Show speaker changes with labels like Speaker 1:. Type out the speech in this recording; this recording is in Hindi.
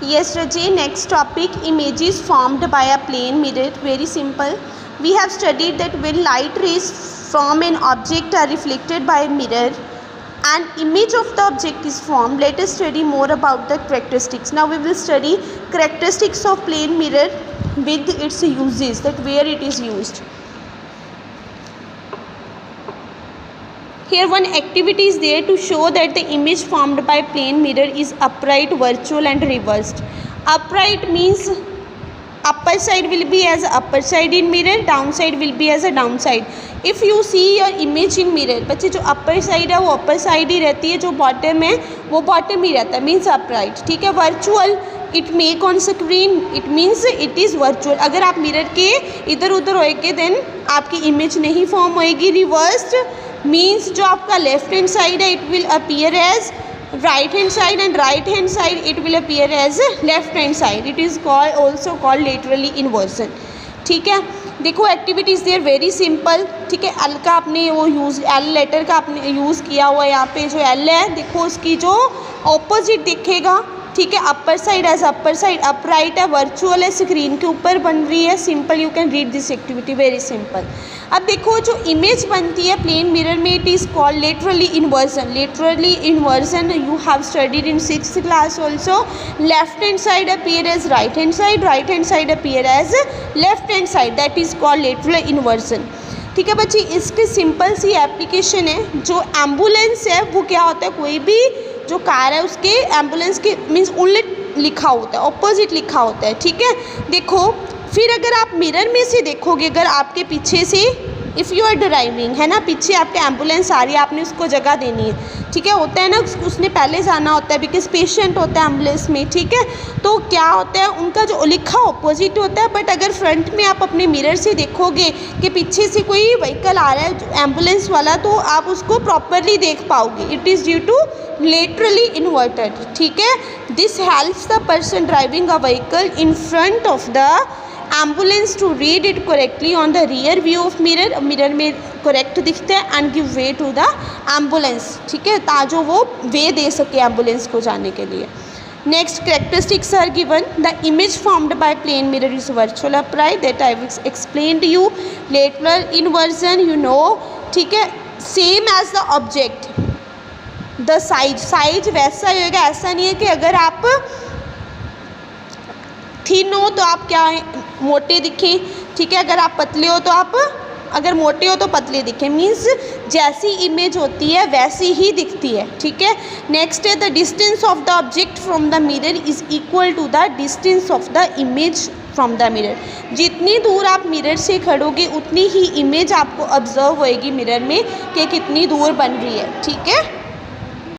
Speaker 1: Yes, Raji. Next topic, images formed by a plane mirror. Very simple. We have studied that when light rays from an object are reflected by a mirror, an image of the object is formed. Let us study more about the characteristics. Now we will study characteristics of plane mirror with its uses, that where it is used. Here one activity is there to show that the image formed by plane mirror is upright, virtual and reversed. Upright means upper side will be as upper side in mirror, downside will be as a downside. If you see your image in mirror, बच्चे जो upper side है वो upper side ही रहती है, जो bottom है वो bottom ही रहता है, means upright. ठीक है. Virtual it make on screen, it means it is virtual. अगर आप mirror के इधर उधर होएंगे then आपकी image नहीं form होएगी. Reversed means जो आपका left hand side है it will appear as right hand side and right hand side it will appear as left hand side. It is called also called laterally inversion. ठीक है. देखो एक्टिविटीज़ देयर वेरी सिंपल. ठीक है. एल का आपने वो यूज़, एल लेटर का आपने यूज़ किया हुआ है. यहाँ पे जो एल है देखो उसकी जो ऑपोजिट दिखेगा. ठीक है. Upper side as upper side, upright है, वर्चुअल है, स्क्रीन के ऊपर बन रही है. Simple, you can read this activity, very simple. अब देखो जो इमेज बनती है प्लेन मिरर में it is called laterally inversion. Laterally inversion you have studied in 6th class also. Left hand side appear as right hand side, right hand side appear as left hand side, that is called lateral inversion. ठीक है बच्ची. इसकी सिंपल सी एप्लीकेशन है. जो एम्बुलेंस है वो क्या होता है, कोई भी जो कार है उसके एम्बुलेंस के मीन्स उल्ट लिखा होता है, ऑपोजिट लिखा होता है. ठीक है. देखो फिर अगर आप मिरर में से देखोगे, अगर आपके पीछे से इफ़ यू आर ड्राइविंग है ना, पीछे आपके एम्बुलेंस आ रही है, आपने उसको जगह देनी है. ठीक है. होता है ना उसने पहले जाना होता है बिकॉज पेशेंट होता है एम्बुलेंस में. ठीक है. तो क्या होता है उनका जो लिखा ऑपोजिट होता है. बट अगर फ्रंट में आप अपने मिरर से देखोगे कि पीछे से कोई व्हीकल आ रहा है एम्बुलेंस वाला, तो आप उसको प्रॉपरली देख पाओगे. It is due to laterally inverted. ठीक है. This helps the person driving a vehicle in front of the ambulance to read it correctly on the rear view of mirror. Mirror में करेक्ट दिखता है and give way to the ambulance. ठीक है. ताजो वो वे दे सके एम्बुलेंस को जाने के लिए. Next characteristics are given. The image formed by plane mirror is virtual upright, that I will explain to you. Lateral inversion you know. ठीक है. Same as the object. The size वैसा ही होगा. ऐसा नहीं है कि अगर आप थिन हो तो आप क्या मोटे दिखें. ठीक है. अगर आप पतले हो तो आप, अगर मोटे हो तो पतले दिखें. मीन्स जैसी इमेज होती है वैसी ही दिखती है. ठीक है. नेक्स्ट है the distance of the object from the mirror is equal to the distance of the image from the mirror. जितनी दूर आप मिरर से खड़ोगे उतनी ही इमेज आपको ऑब्जर्व होएगी मिरर में कि कितनी दूर बन रही है. ठीक है.